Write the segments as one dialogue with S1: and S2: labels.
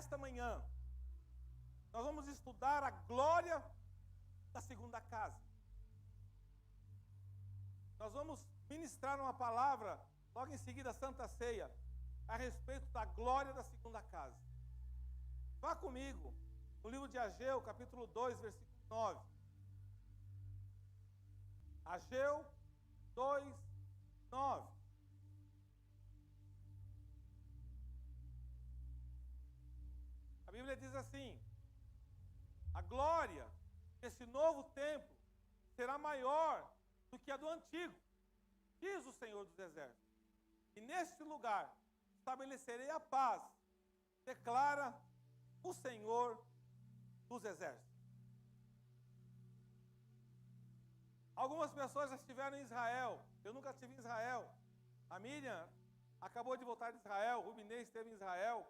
S1: nesta manhã, nós vamos estudar a glória da segunda casa. Nós vamos ministrar uma palavra, logo em seguida a Santa Ceia, a respeito da glória da segunda casa. Vá comigo no livro de Ageu, capítulo 2, versículo 9. Ageu 2, 9. A Bíblia diz assim: a glória desse novo templo será maior do que a do antigo, diz o Senhor dos Exércitos. E neste lugar estabelecerei a paz, declara o Senhor dos Exércitos. Algumas pessoas já estiveram em Israel. Eu nunca estive em Israel. A Miriam acabou de voltar de Israel. O Rubinei esteve em Israel.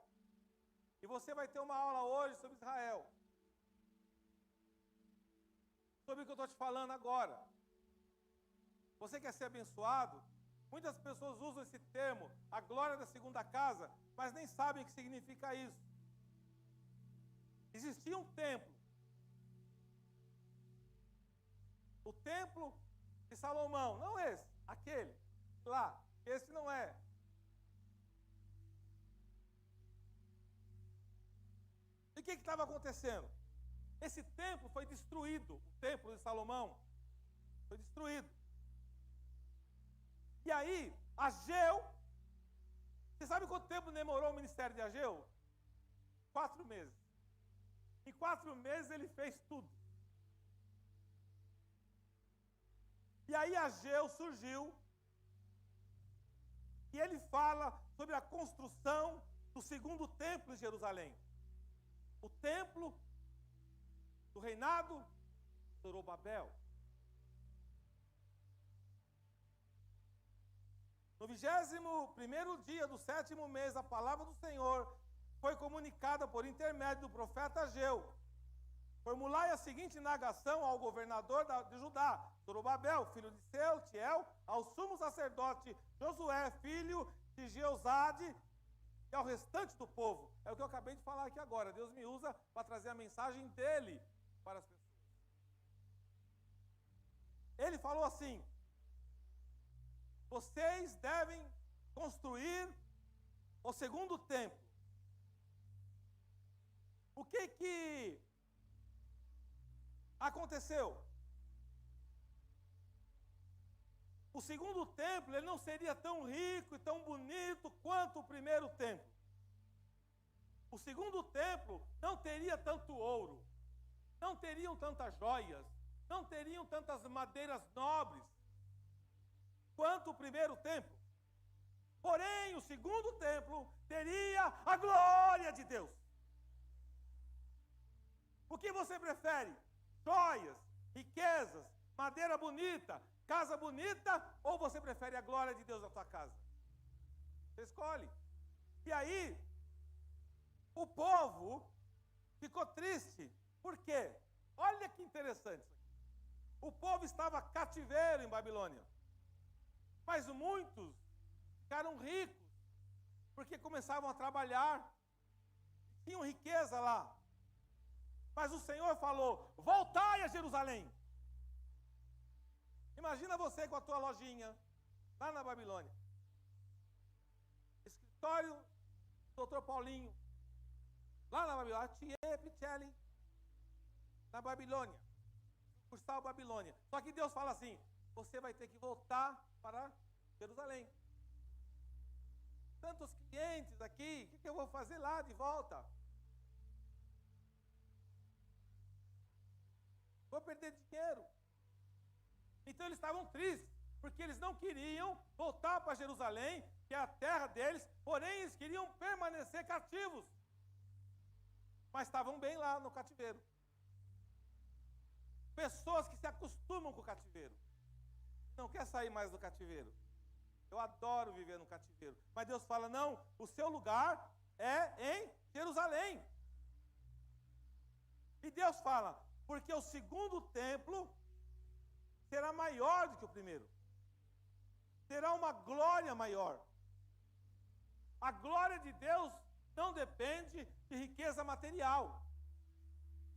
S1: E você vai ter uma aula hoje sobre Israel. Sobre o que eu estou te falando agora. Você quer ser abençoado? Muitas pessoas usam esse termo, a glória da segunda casa, mas nem sabem o que significa isso. Existia um templo. O templo de Salomão, não esse, aquele lá. Esse não é. E o que estava acontecendo? Esse templo foi destruído, o templo de Salomão foi destruído. E aí, Ageu, você sabe quanto tempo demorou o ministério de Ageu? 4 meses. Em 4 meses ele fez tudo. E aí Ageu surgiu, e ele fala sobre a construção do segundo templo em Jerusalém. O templo do reinado de Zorobabel. No 21º dia do 7º mês, a palavra do Senhor foi comunicada por intermédio do profeta Ageu. Formulai a seguinte indagação ao governador de Judá, Zorobabel, filho de Sealtiel, ao sumo sacerdote Josué, filho de Jeozade, e ao restante do povo. É o que eu acabei de falar aqui agora. Deus me usa para trazer a mensagem dele para as pessoas. Ele falou assim: vocês devem construir o segundo templo. O que aconteceu? O segundo templo ele não seria tão rico e tão bonito quanto o primeiro templo. O segundo templo não teria tanto ouro, não teriam tantas joias, não teriam tantas madeiras nobres quanto o primeiro templo. Porém, o segundo templo teria a glória de Deus. O que você prefere? Joias, riquezas, madeira bonita, casa bonita, ou você prefere a glória de Deus na tua casa? Você escolhe. E aí, o povo ficou triste. Por quê? Olha que interessante isso aqui. O povo estava cativeiro em Babilônia. Mas muitos ficaram ricos, porque começavam a trabalhar, tinham riqueza lá. Mas o Senhor falou: voltai a Jerusalém. Imagina você com a tua lojinha, lá na Babilônia. Escritório do Dr. Paulinho, lá na Babilônia. Tiepichelli, na Babilônia. Sucursal Babilônia. Só que Deus fala assim: você vai ter que voltar para Jerusalém. Tantos clientes aqui, o que eu vou fazer lá de volta? Vou perder dinheiro. Então eles estavam tristes, porque eles não queriam voltar para Jerusalém, que é a terra deles, porém eles queriam permanecer cativos. Mas estavam bem lá no cativeiro. Pessoas que se acostumam com o cativeiro. Não quer sair mais do cativeiro. Eu adoro viver no cativeiro. Mas Deus fala: não, o seu lugar é em Jerusalém. E Deus fala: porque o segundo templo será maior do que o primeiro. Terá uma glória maior. A glória de Deus não depende de riqueza material.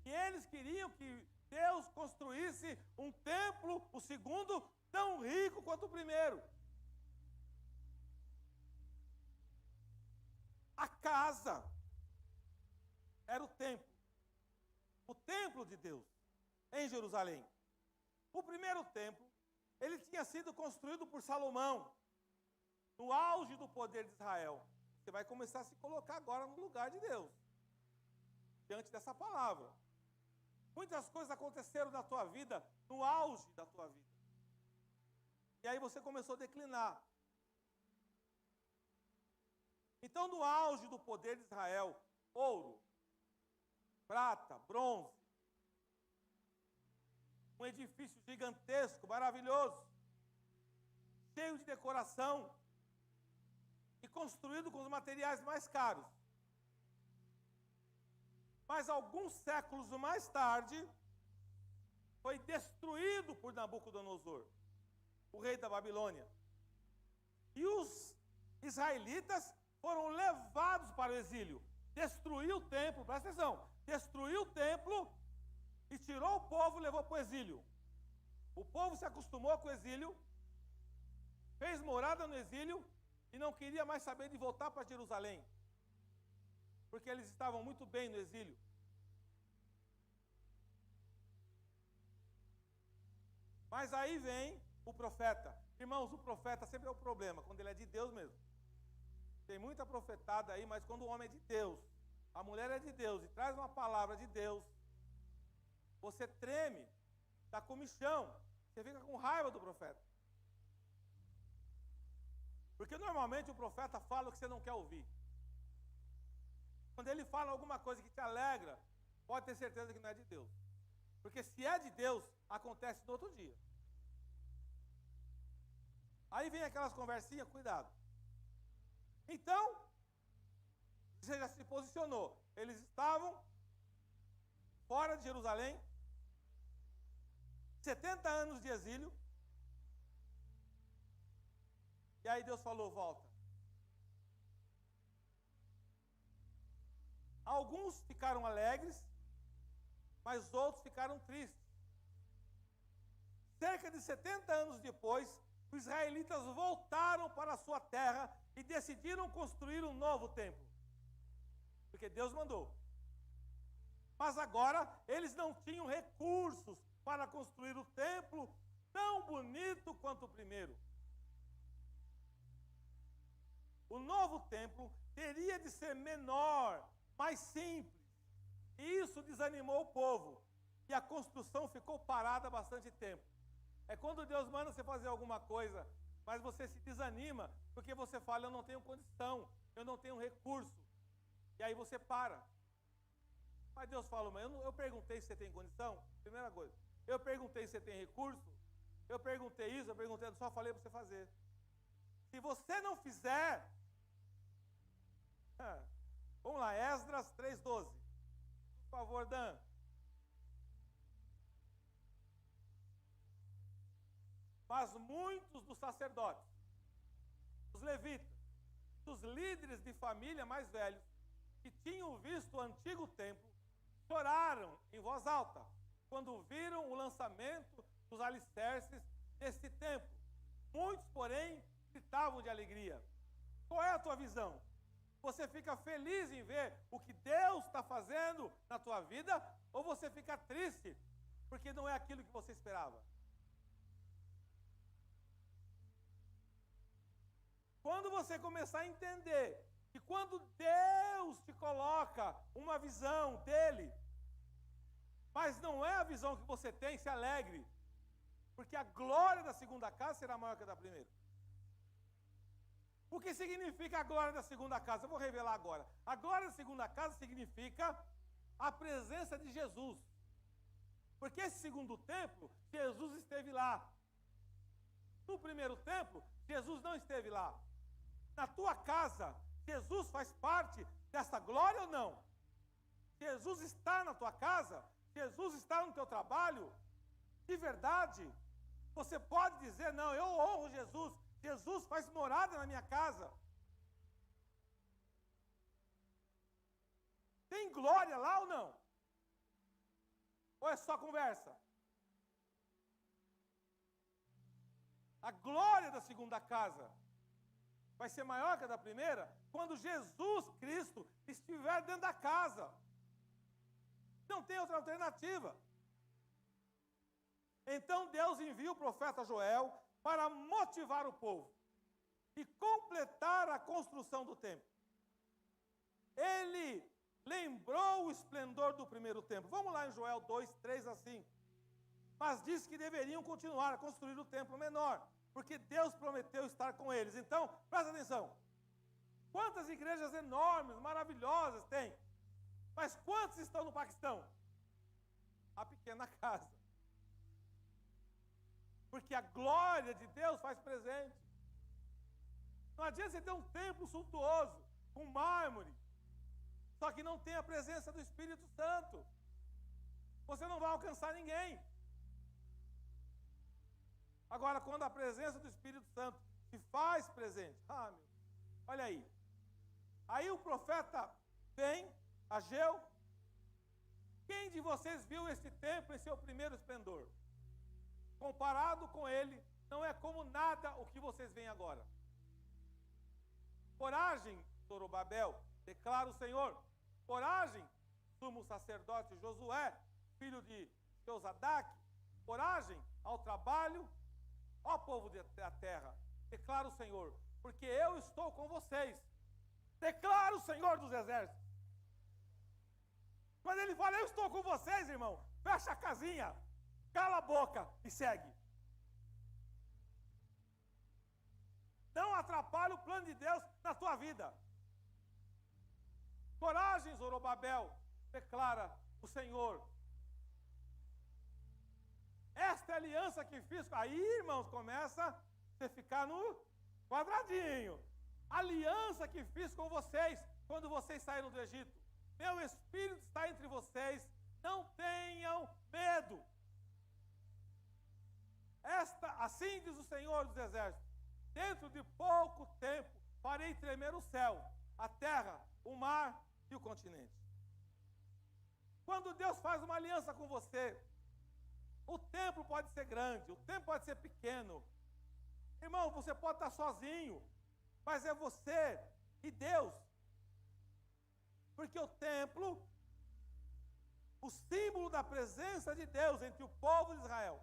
S1: E eles queriam que Deus construísse um templo, o segundo, tão rico quanto o primeiro. A casa era o templo de Deus, em Jerusalém. O primeiro templo, ele tinha sido construído por Salomão, no auge do poder de Israel. Você vai começar a se colocar agora no lugar de Deus, diante dessa palavra. Muitas coisas aconteceram na tua vida, no auge da tua vida. E aí você começou a declinar. Então, no auge do poder de Israel, ouro, prata, bronze, um edifício gigantesco, maravilhoso, cheio de decoração e construído com os materiais mais caros. Mas alguns séculos mais tarde, foi destruído por Nabucodonosor, o rei da Babilônia. E os israelitas foram levados para o exílio. Destruiu o templo, presta atenção, destruiu o templo e tirou o povo e levou para o exílio. O povo se acostumou com o exílio, fez morada no exílio e não queria mais saber de voltar para Jerusalém, porque eles estavam muito bem no exílio. Mas aí vem o profeta. Irmãos, o profeta sempre é o problema, quando ele é de Deus mesmo. Tem muita profetada aí, mas quando o homem é de Deus, a mulher é de Deus e traz uma palavra de Deus, você treme, dá comichão, você fica com raiva do profeta. Porque normalmente o profeta fala o que você não quer ouvir. Quando ele fala alguma coisa que te alegra, pode ter certeza que não é de Deus. Porque se é de Deus, acontece no outro dia. Aí vem aquelas conversinhas, cuidado. Então, você já se posicionou. Eles estavam fora de Jerusalém, 70 anos de exílio. E aí Deus falou, volta. Alguns ficaram alegres, mas outros ficaram tristes. Cerca de 70 anos depois, os israelitas voltaram para a sua terra e decidiram construir um novo templo. Porque Deus mandou. Mas agora eles não tinham recursos para construir o templo tão bonito quanto o primeiro. O novo templo teria de ser menor, mais simples. E isso desanimou o povo. E a construção ficou parada há bastante tempo. É quando Deus manda você fazer alguma coisa, mas você se desanima, porque você fala, eu não tenho condição, eu não tenho recurso. E aí você para. Mas Deus fala, mas eu perguntei se você tem condição? Primeira coisa. Eu perguntei se você tem recurso? Eu perguntei isso, eu perguntei, eu só falei para você fazer. Se você não fizer... Vamos lá, Esdras 3:12. Por favor, Dan. Mas muitos dos sacerdotes, dos levitas, dos líderes de família mais velhos, que tinham visto o antigo templo, choraram em voz alta, quando viram o lançamento dos alicerces deste templo. Muitos, porém, gritavam de alegria. Qual é a tua visão? Você fica feliz em ver o que Deus está fazendo na tua vida, ou você fica triste, porque não é aquilo que você esperava? Quando você começar a entender que quando Deus te coloca uma visão dele, mas não é a visão que você tem, se alegre, porque a glória da segunda casa será maior que a da primeira. O que significa a glória da segunda casa? Eu vou revelar agora. A glória da segunda casa significa a presença de Jesus. Porque esse segundo templo, Jesus esteve lá. No primeiro templo, Jesus não esteve lá. Na tua casa, Jesus faz parte dessa glória ou não? Jesus está na tua casa? Jesus está no teu trabalho? De verdade, você pode dizer, não, eu honro Jesus. Jesus faz morada na minha casa. glória lá ou não? Ou é só conversa? A glória da segunda casa vai ser maior que a da primeira quando Jesus Cristo estiver dentro da casa. Não tem outra alternativa. Então Deus envia o profeta Joel para motivar o povo e completar a construção do templo. Ele lembrou o esplendor do primeiro templo. Vamos lá em Joel 2, 3 a 5. Mas disse que deveriam continuar a construir o templo menor, porque Deus prometeu estar com eles. Então, presta atenção. Quantas igrejas enormes, maravilhosas tem? Mas quantos estão no Paquistão? A pequena casa. Porque a glória de Deus faz presente. Não adianta você ter um templo suntuoso, com mármore, só que não tem a presença do Espírito Santo. Você não vai alcançar ninguém. Agora, quando a presença do Espírito Santo se faz presente, olha aí. Aí o profeta vem, Ageu. Quem de vocês viu este templo em seu primeiro esplendor? Comparado com ele, não é como nada o que vocês veem agora. Coragem, Zorobabel, declara o Senhor. Coragem, sumo sacerdote Josué, filho de Josadac. Coragem ao trabalho, ó povo da terra, declara o Senhor, porque eu estou com vocês. Declara o Senhor dos exércitos. Quando ele fala, eu estou com vocês, irmão, fecha a casinha, cala a boca e segue. Não atrapalhe o plano de Deus na tua vida. Coragem, Zorobabel, declara o Senhor. Esta é a aliança que fiz. Aí, irmãos, começa a você ficar no quadradinho. Aliança que fiz com vocês quando vocês saíram do Egito. Meu Espírito está entre vocês. Não tenham medo. Assim diz o Senhor dos Exércitos. Dentro de pouco tempo farei tremer o céu, a terra, o mar e o continente. Quando Deus faz uma aliança com você, o templo pode ser grande, o templo pode ser pequeno. Irmão, você pode estar sozinho, mas é você e Deus. Porque o templo, o símbolo da presença de Deus entre o povo de Israel,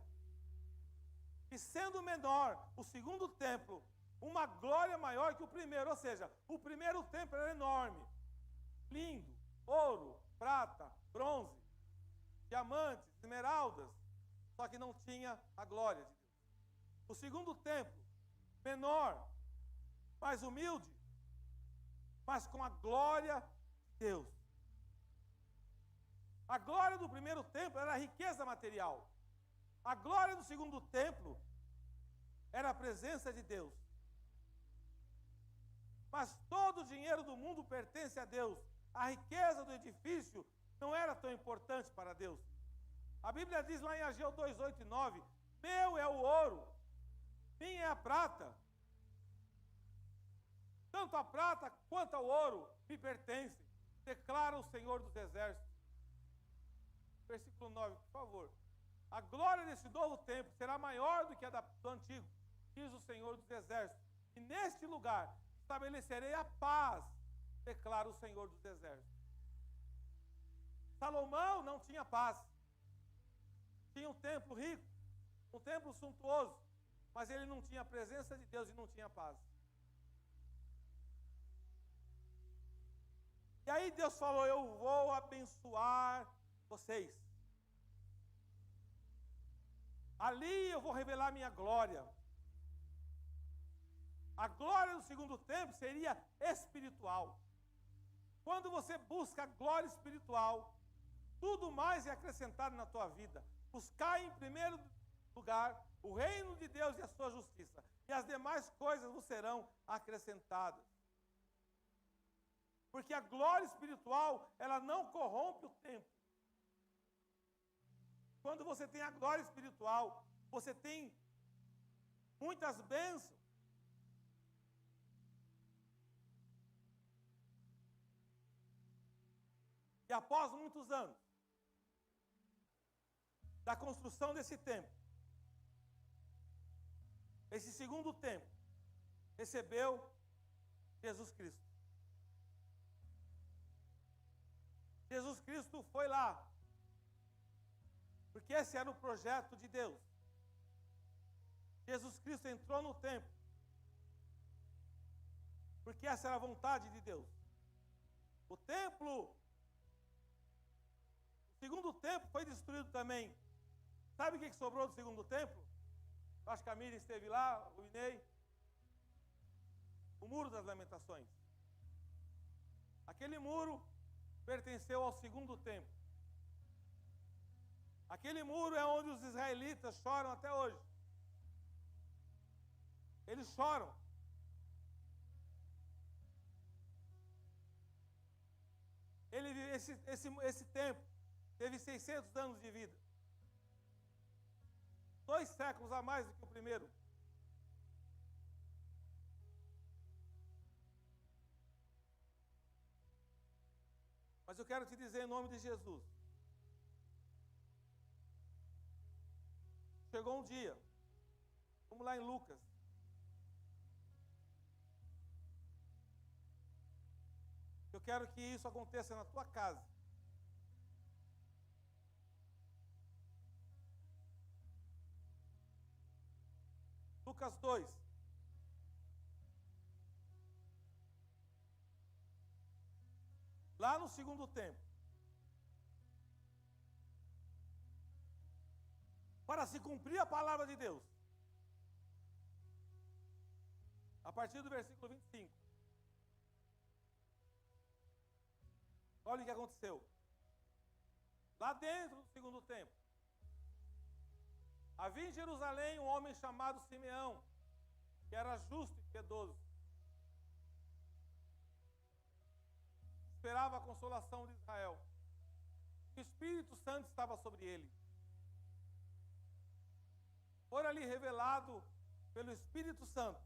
S1: e sendo menor, o segundo templo, uma glória maior que o primeiro, ou seja, o primeiro templo era enorme, lindo, ouro, prata, bronze, diamantes, esmeraldas, só que não tinha a glória de Deus. O segundo templo, menor, mais humilde, mas com a glória de Deus. A glória do primeiro templo era a riqueza material. A glória do segundo templo era a presença de Deus. Mas todo o dinheiro do mundo pertence a Deus. A riqueza do edifício não era tão importante para Deus. A Bíblia diz lá em Ageu 2, 8 e 9, meu é o ouro, minha é a prata. Tanto a prata quanto o ouro me pertencem, declara o Senhor dos Exércitos. Versículo 9, por favor. A glória desse novo templo será maior do que a do antigo, diz o Senhor dos Exércitos. E neste lugar estabelecerei a paz, declara o Senhor dos Exércitos. Salomão não tinha paz. Tinha um templo rico, um templo suntuoso, mas ele não tinha a presença de Deus e não tinha paz. E aí Deus falou, eu vou abençoar vocês. Ali eu vou revelar minha glória. A glória do segundo templo seria espiritual. Quando você busca a glória espiritual, tudo mais é acrescentado na tua vida. Buscar em primeiro lugar o reino de Deus e a sua justiça, e as demais coisas vos serão acrescentadas. Porque a glória espiritual, ela não corrompe o templo. Quando você tem a glória espiritual, você tem muitas bênçãos. E após muitos anos da construção desse templo, esse segundo templo recebeu Jesus Cristo. Jesus Cristo foi lá, porque esse era o projeto de Deus. Jesus Cristo entrou no templo, porque essa era a vontade de Deus. O templo, o segundo templo foi destruído também. Sabe o que sobrou do segundo templo? Eu acho que a Miriam esteve lá, o Inei. O Muro das Lamentações. Aquele muro pertenceu ao segundo templo. Aquele muro é onde os israelitas choram até hoje. Eles choram. Esse templo teve 600 anos de vida. 2 séculos a mais do que o primeiro. Mas eu quero te dizer em nome de Jesus. Chegou um dia, vamos lá em Lucas. Eu quero que isso aconteça na tua casa. Lucas 2. Lá no segundo templo. Para se cumprir a palavra de Deus. A partir do versículo 25. Olha o que aconteceu. Lá dentro do segundo templo. Havia em Jerusalém um homem chamado Simeão, que era justo e piedoso. Esperava a consolação de Israel. O Espírito Santo estava sobre ele. Fora-lhe revelado pelo Espírito Santo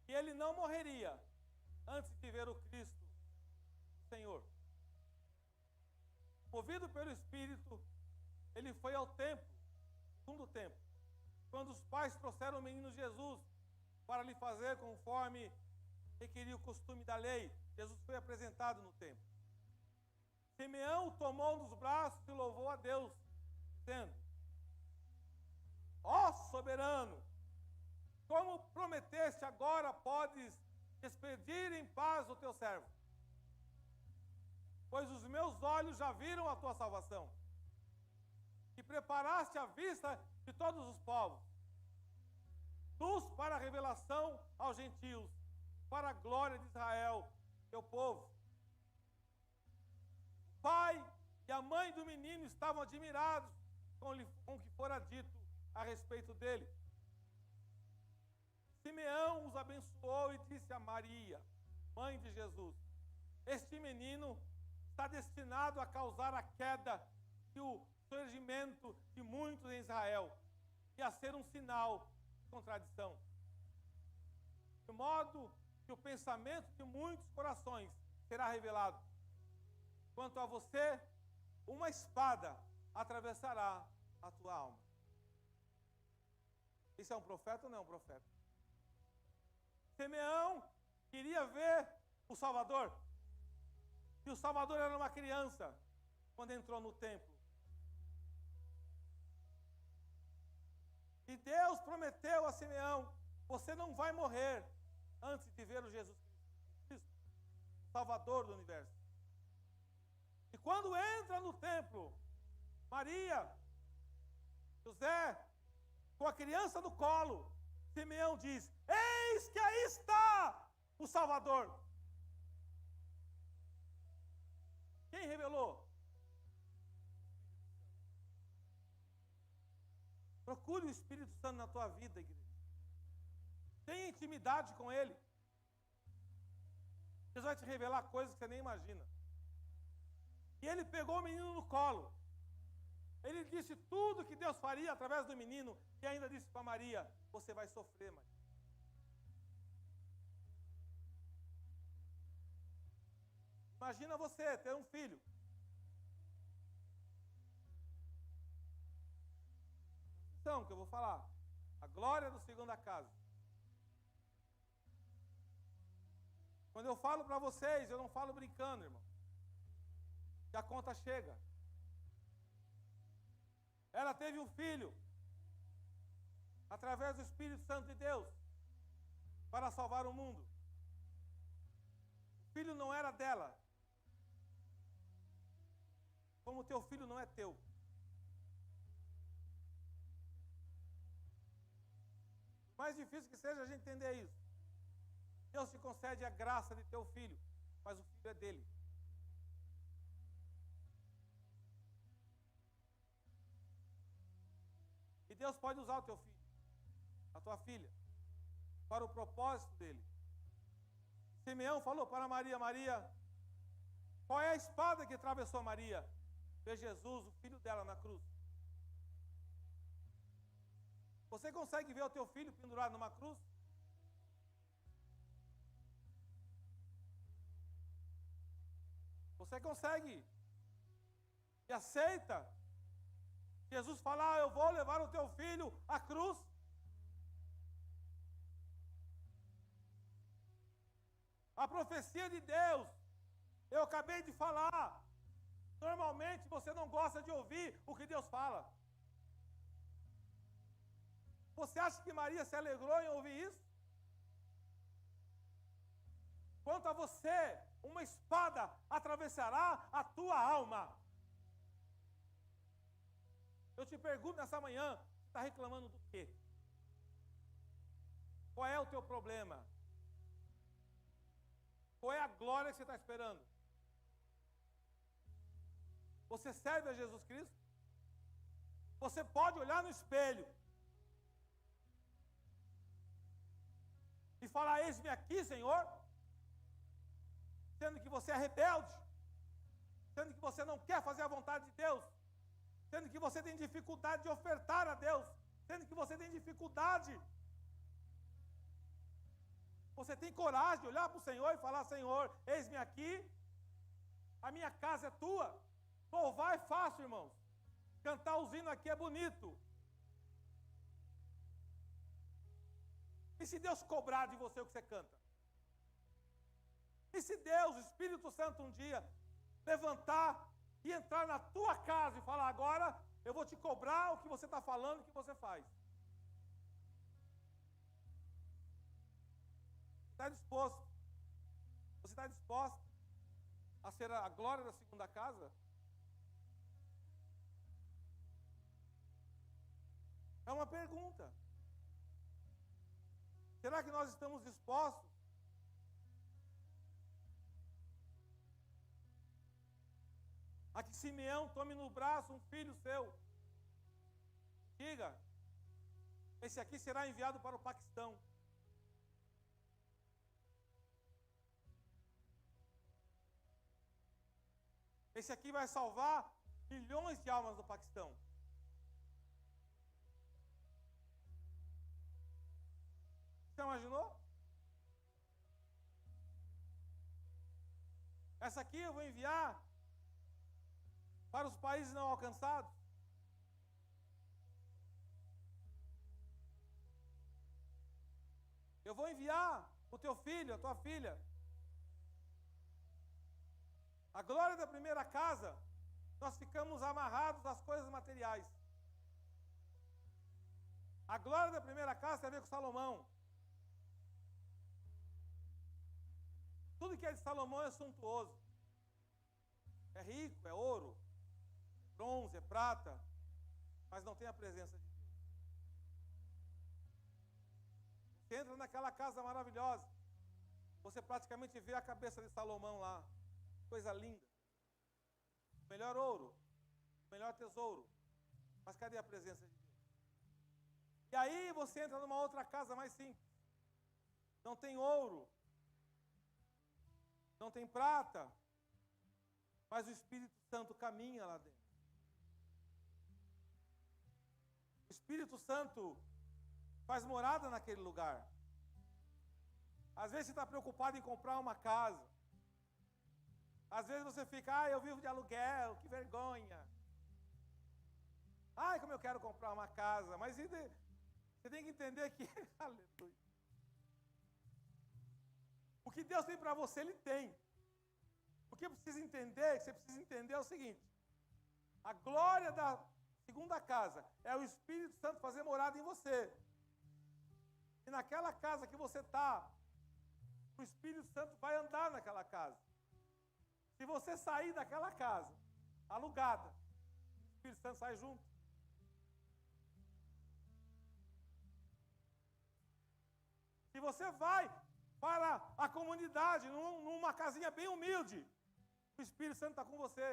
S1: que ele não morreria antes de ver o Cristo, o Senhor. Movido pelo Espírito, ele foi ao templo, segundo templo, quando os pais trouxeram o menino Jesus para lhe fazer conforme requeria o costume da lei. Jesus foi apresentado no templo. Simeão o tomou nos braços e louvou a Deus, dizendo: ó soberano, como prometeste, agora podes despedir em paz o teu servo, pois os meus olhos já viram a tua salvação, que preparaste à vista de todos os povos, luz para a revelação aos gentios, para a glória de Israel, teu povo. O pai e a mãe do menino estavam admirados com o que fora dito a respeito dele. Simeão os abençoou e disse a Maria, mãe de Jesus: este menino está destinado a causar a queda e o surgimento de muitos em Israel, e a ser um sinal de contradição, de modo que o pensamento de muitos corações será revelado. Quanto a você, uma espada atravessará a tua alma. Isso é um profeta ou não é um profeta? Simeão queria ver o Salvador. E o Salvador era uma criança quando entrou no templo. E Deus prometeu a Simeão: você não vai morrer antes de ver o Jesus Cristo, Salvador do universo. E quando entra no templo, Maria, José, com a criança no colo, Simeão diz: eis que aí está o Salvador. Quem revelou? Procure o Espírito Santo na tua vida, igreja. Tenha intimidade com Ele. Deus vai te revelar coisas que você nem imagina. E ele pegou o menino no colo. Ele disse tudo que Deus faria através do menino. E ainda disse para Maria: você vai sofrer, Maria. Imagina você ter um filho. Então, que eu vou falar. A glória do segunda casa. Quando eu falo para vocês, eu não falo brincando, irmão. Que a conta chega. Ela teve um filho, através do Espírito Santo de Deus, para salvar o mundo. O filho não era dela, como o teu filho não é teu. Mais difícil que seja a gente entender isso. Deus te concede a graça de ter o filho, mas o filho é dele. E Deus pode usar o teu filho, a tua filha, para o propósito dele. Simeão falou para Maria: Maria, qual é a espada que atravessou Maria? Ver Jesus, o filho dela, na cruz. Você consegue ver o teu filho pendurado numa cruz? Você consegue? E aceita? Jesus fala: eu vou levar o teu filho à cruz. A profecia de Deus, eu acabei de falar. Normalmente você não gosta de ouvir o que Deus fala. Você acha que Maria se alegrou em ouvir isso? Quanto a você, uma espada atravessará a tua alma. Eu te pergunto nessa manhã, você está reclamando do quê? Qual é o teu problema? Qual é a glória que você está esperando? Você serve a Jesus Cristo? Você pode olhar no espelho e falar: eis-me aqui, Senhor, sendo que você é rebelde, sendo que você não quer fazer a vontade de Deus, sendo que você tem dificuldade de ofertar a Deus, sendo que você tem dificuldade. Você tem coragem de olhar para o Senhor e falar: Senhor, eis-me aqui, a minha casa é tua. Louvar é fácil, irmãos. Cantar o hino aqui é bonito. E se Deus cobrar de você o que você canta? E se Deus, o Espírito Santo, um dia levantar e entrar na tua casa e falar: agora eu vou te cobrar o que você está falando e o que você faz? Está disposto? Você está disposto a ser a glória da segunda casa? É uma pergunta. Será que nós estamos dispostos a que Simeão tome no braço um filho seu? Diga: esse aqui será enviado para o Paquistão. Esse aqui vai salvar milhões de almas do Paquistão. Você imaginou? Essa aqui eu vou enviar para os países não alcançados. Eu vou enviar o teu filho, a tua filha. A glória da primeira casa, nós ficamos amarrados às coisas materiais. A glória da primeira casa tem a ver com Salomão. Tudo que é de Salomão é suntuoso. É rico, é ouro, bronze, é prata, mas não tem a presença de Deus. Você entra naquela casa maravilhosa, você praticamente vê a cabeça de Salomão lá. Coisa linda. Melhor ouro, melhor tesouro. Mas cadê a presença de Deus? E aí você entra numa outra casa mais simples. Não tem ouro, não tem prata, mas o Espírito Santo caminha lá dentro. O Espírito Santo faz morada naquele lugar. Às vezes você está preocupado em comprar uma casa. Às vezes você fica, eu vivo de aluguel, que vergonha. Como eu quero comprar uma casa. Mas você tem que entender que, aleluia. O que Deus tem para você, Ele tem. O que você precisa entender é o seguinte. A glória da segunda casa é o Espírito Santo fazer morada em você. E naquela casa que você está, o Espírito Santo vai andar naquela casa. Se você sair daquela casa, alugada, o Espírito Santo sai junto. Se você vai para a comunidade, numa casinha bem humilde, o Espírito Santo está com você.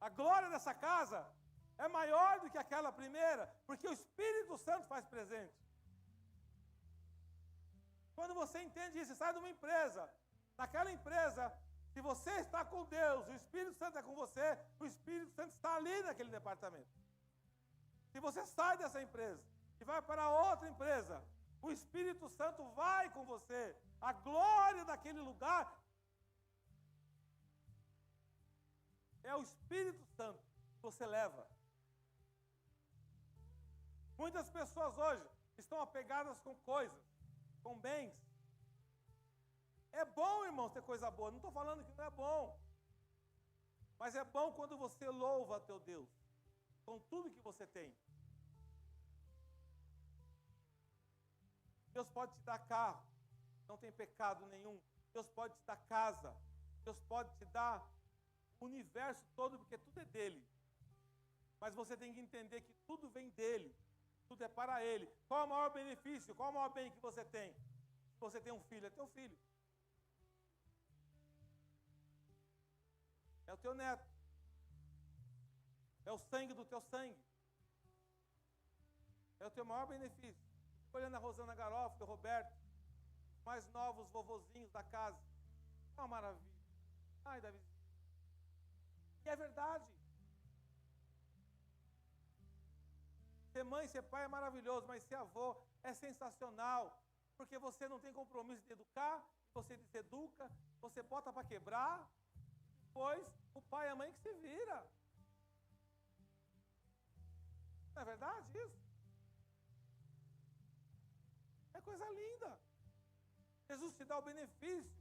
S1: A glória dessa casa é maior do que aquela primeira, porque o Espírito Santo faz presente. Quando você entende isso, você sai de uma empresa. Naquela empresa, se você está com Deus, o Espírito Santo é com você, o Espírito Santo está ali naquele departamento. Se você sai dessa empresa e vai para outra empresa, o Espírito Santo vai com você. A glória daquele lugar é o Espírito Santo que você leva. Muitas pessoas hoje estão apegadas com coisas, com bens. É bom, irmãos, ter coisa boa. Não estou falando que não é bom. Mas é bom quando você louva a teu Deus com tudo que você tem. Deus pode te dar carro, não tem pecado nenhum. Deus pode te dar casa. Deus pode te dar o universo todo, porque tudo é dele. Mas você tem que entender que tudo vem dele. Tudo é para ele. Qual é o maior benefício? Qual é o maior bem que você tem? Se você tem um filho, é teu filho. É o teu neto. É o sangue do teu sangue. É o teu maior benefício. Fico olhando a Rosana Garofalo, o Roberto, os mais novos vovozinhos da casa. Uma maravilha. Ai, Davi. E é verdade. Ser mãe, ser pai é maravilhoso, mas ser avô é sensacional. Porque você não tem compromisso de educar, você deseduca, você bota para quebrar, depois o pai e a mãe que se vira. Não é verdade isso? É coisa linda. Jesus te dá o benefício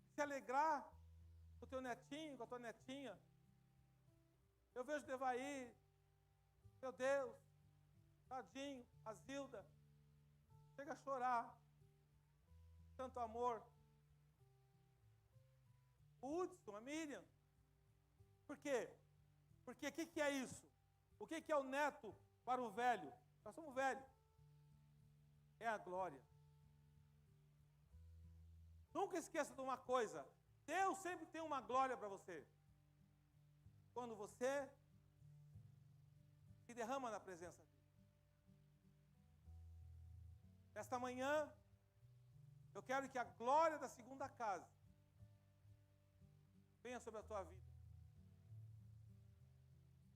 S1: de se alegrar com o teu netinho, com a tua netinha. Eu vejo o Devaí, meu Deus, tadinho, a Zilda, chega a chorar, tanto amor. O Hudson, a Miriam. Por quê? Porque o que é isso? O que é o neto para o velho? Nós somos velhos. É a glória. Nunca esqueça de uma coisa. Deus sempre tem uma glória para você. Quando você se derrama na presença dele. Esta manhã, eu quero que a glória da segunda casa venha sobre a tua vida.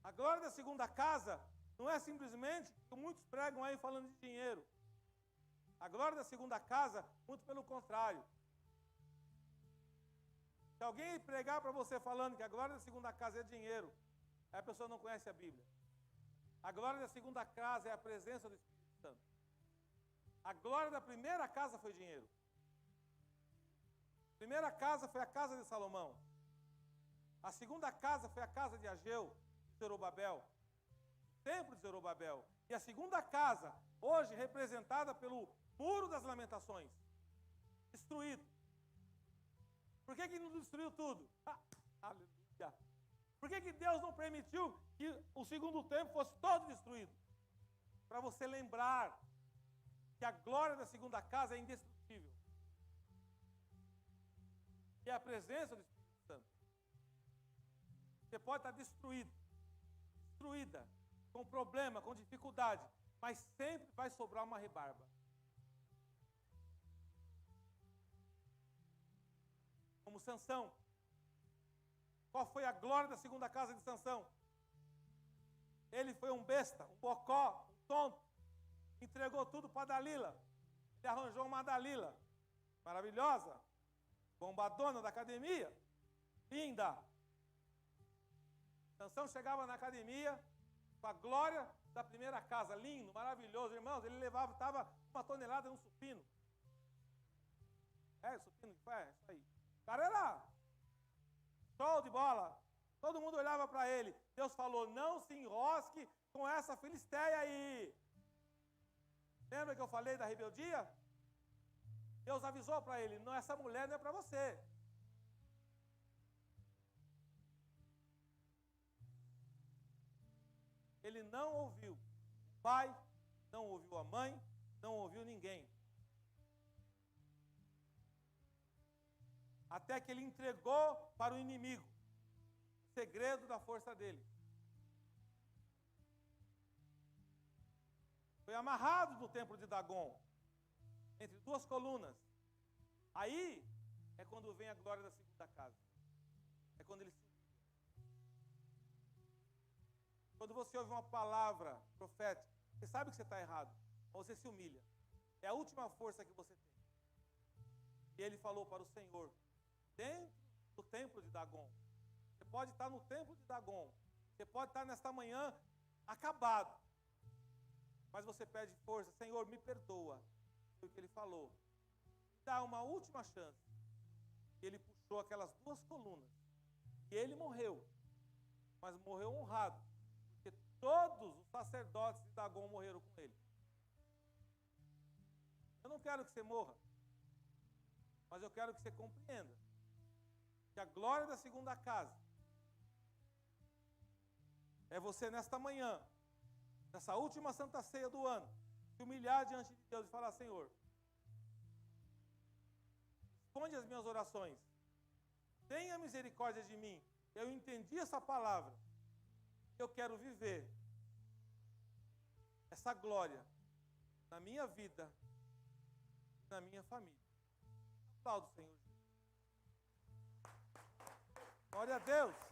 S1: A glória da segunda casa não é simplesmente o que muitos pregam aí falando de dinheiro. A glória da segunda casa, muito pelo contrário. Se alguém pregar para você falando que a glória da segunda casa é dinheiro, a pessoa não conhece a Bíblia. A glória da segunda casa é a presença do Espírito Santo. A glória da primeira casa foi dinheiro. A primeira casa foi a casa de Salomão. A segunda casa foi a casa de Ageu, de Zorobabel. O templo de Zorobabel. E a segunda casa, hoje representada pelo Muro das Lamentações. Destruído. Por que não destruiu tudo? Aleluia. Por que Deus não permitiu que o segundo templo fosse todo destruído? Para você lembrar que a glória da segunda casa é indestrutível. E é a presença do Espírito Santo. Você pode estar destruído, destruída, com problema, com dificuldade, mas sempre vai sobrar uma rebarba. Como Sansão. Qual foi a glória da segunda casa de Sansão? Ele foi um besta, um bocó, um tonto. Entregou tudo para Dalila. Ele arranjou uma Dalila maravilhosa. bombadona da academia, linda. Sansão chegava na academia com a glória da primeira casa, lindo, maravilhoso. Irmãos, ele estava 1 tonelada no supino. Supino que faz? Isso aí. O cara era show de bola. Todo mundo olhava para ele. Deus falou, não se enrosque com essa filisteia aí. Lembra que eu falei da rebeldia? Deus avisou para ele, não, essa mulher não é para você. Ele não ouviu o pai, não ouviu a mãe, não ouviu ninguém. Até que ele entregou para o inimigo o segredo da força dele. Foi amarrado no templo de Dagon, entre duas colunas. Aí é quando vem a glória da segunda casa. É quando ele se humilha. Quando você ouve uma palavra profética, você sabe que você está errado, mas você se humilha. É a última força que você tem. E ele falou para o Senhor, dentro do templo de Dagon. Você pode estar no templo de Dagon. Você pode estar nesta manhã acabado. Mas você pede força, Senhor, me perdoa. Foi o que ele falou. Dá uma última chance. E ele puxou aquelas duas colunas. E ele morreu. Mas morreu honrado. Porque todos os sacerdotes de Dagon morreram com ele. Eu não quero que você morra. Mas eu quero que você compreenda que a glória da segunda casa é você nesta manhã, nessa última Santa Ceia do ano, se humilhar diante de Deus e falar, Senhor, responde as minhas orações, tenha misericórdia de mim, eu entendi essa palavra, eu quero viver essa glória na minha vida e na minha família. Aplaudo, Senhor. Glória a Deus.